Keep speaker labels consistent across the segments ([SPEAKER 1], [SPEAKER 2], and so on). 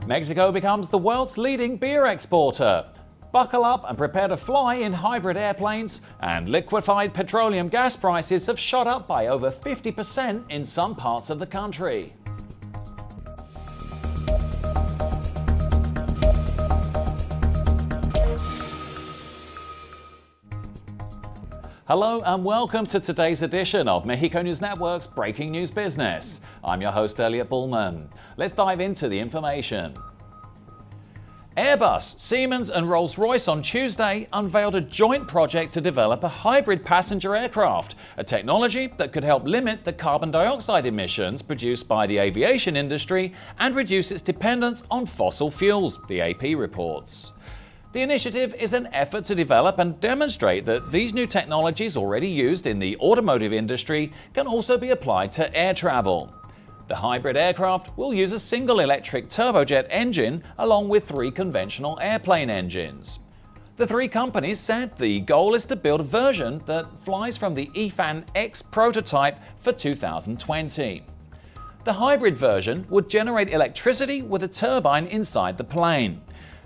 [SPEAKER 1] Mexico becomes the world's leading beer exporter. Buckle up and prepare to fly in hybrid airplanes, and liquefied petroleum gas prices have shot up by over 50% in some parts of the country. Hello and welcome to today's edition of Mexico News Network's Breaking News Business. I'm your host Elliot Bullman. Let's dive into the information. Airbus, Siemens and Rolls-Royce on Tuesday unveiled a joint project to develop a hybrid passenger aircraft, a technology that could help limit the carbon dioxide emissions produced by the aviation industry and reduce its dependence on fossil fuels, the AP reports. The initiative is an effort to develop and demonstrate that these new technologies already used in the automotive industry can also be applied to air travel. The hybrid aircraft will use a single electric turbojet engine along with 3 conventional airplane engines. The 3 companies said the goal is to build a version that flies from the EFAN X prototype for 2020. The hybrid version would generate electricity with a turbine inside the plane.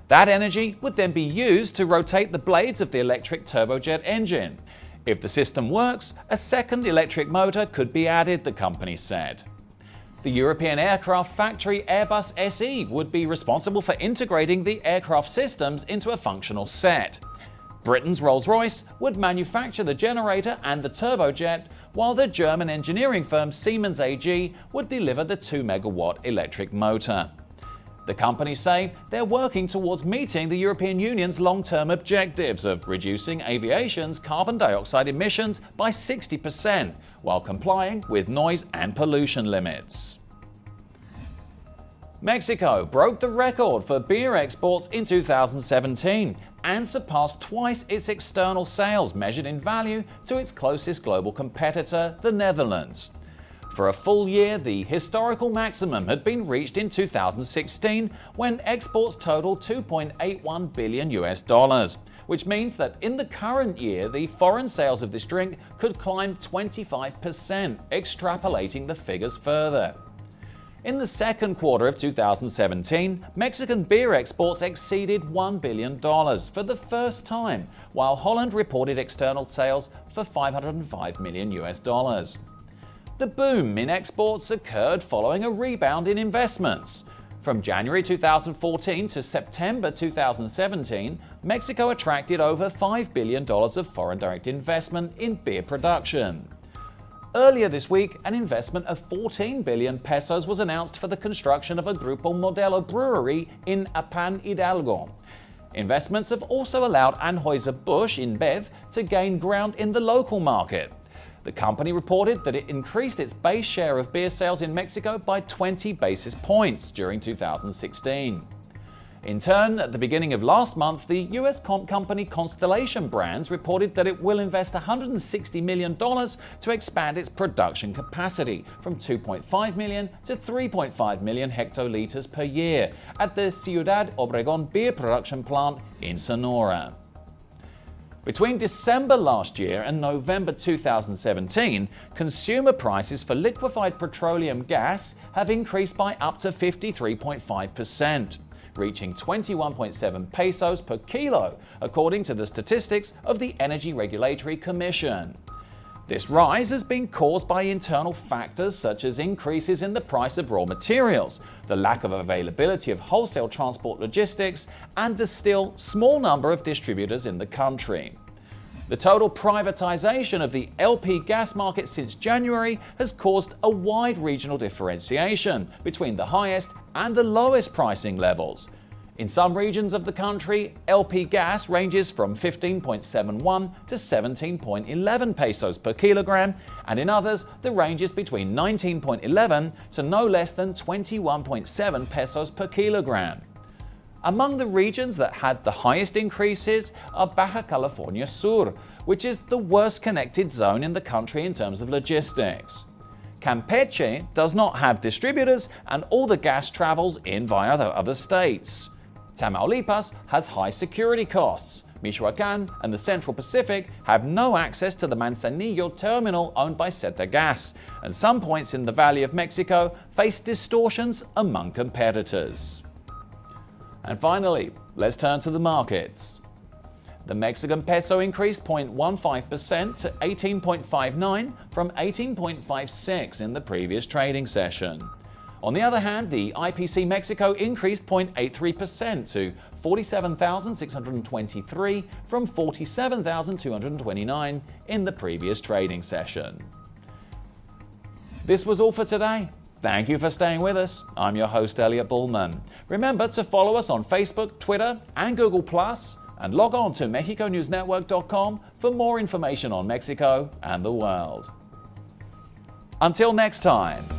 [SPEAKER 1] That energy would then be used to rotate the blades of the electric turbojet engine. If the system works, a second electric motor could be added, the company said. The European aircraft factory Airbus SE would be responsible for integrating the aircraft systems into a functional set. Britain's Rolls-Royce would manufacture the generator and the turbojet, while the German engineering firm Siemens AG would deliver the 2-megawatt electric motor. The companies say they're working towards meeting the European Union's long-term objectives of reducing aviation's carbon dioxide emissions by 60% while complying with noise and pollution limits. Mexico broke the record for beer exports in 2017 and surpassed twice its external sales measured in value to its closest global competitor, the Netherlands. For a full year, the historical maximum had been reached in 2016 when exports totaled $2.81 billion, which means that in the current year the foreign sales of this drink could climb 25%, extrapolating the figures further. In the second quarter of 2017, Mexican beer exports exceeded $1 billion for the first time, while Holland reported external sales for $505 million. The boom in exports occurred following a rebound in investments. From January 2014 to September 2017, Mexico attracted over $5 billion of foreign direct investment in beer production. Earlier this week, an investment of 14 billion pesos was announced for the construction of a Grupo Modelo brewery in Apan Hidalgo. Investments have also allowed Anheuser-Busch InBev to gain ground in the local market. The company reported that it increased its base share of beer sales in Mexico by 20 basis points during 2016. In turn, at the beginning of last month, the US company Constellation Brands reported that it will invest $160 million to expand its production capacity from 2.5 million to 3.5 million hectoliters per year at the Ciudad Obregón beer production plant in Sonora. Between December last year and November 2017, consumer prices for liquefied petroleum gas have increased by up to 53.5%, reaching 21.7 pesos per kilo, according to the statistics of the Energy Regulatory Commission. This rise has been caused by internal factors such as increases in the price of raw materials, the lack of availability of wholesale transport logistics, and the still small number of distributors in the country. The total privatization of the LP gas market since January has caused a wide regional differentiation between the highest and the lowest pricing levels. In some regions of the country, LP gas ranges from 15.71 to 17.11 pesos per kilogram, and in others, the range is between 19.11 to no less than 21.7 pesos per kilogram. Among the regions that had the highest increases are Baja California Sur, which is the worst connected zone in the country in terms of logistics. Campeche does not have distributors, and all the gas travels in via the other states. Tamaulipas has high security costs. Michoacán and the Central Pacific have no access to the Manzanillo terminal owned by Zeta Gas, and some points in the Valley of Mexico face distortions among competitors. And finally, let's turn to the markets. The Mexican peso increased 0.15% to 18.59 from 18.56 in the previous trading session. On the other hand, the IPC Mexico increased 0.83% to 47,623 from 47,229 in the previous trading session. This was all for today. Thank you for staying with us. I'm your host, Elliot Bullman. Remember to follow us on Facebook, Twitter, and Google+, and log on to MexicoNewsNetwork.com for more information on Mexico and the world. Until next time.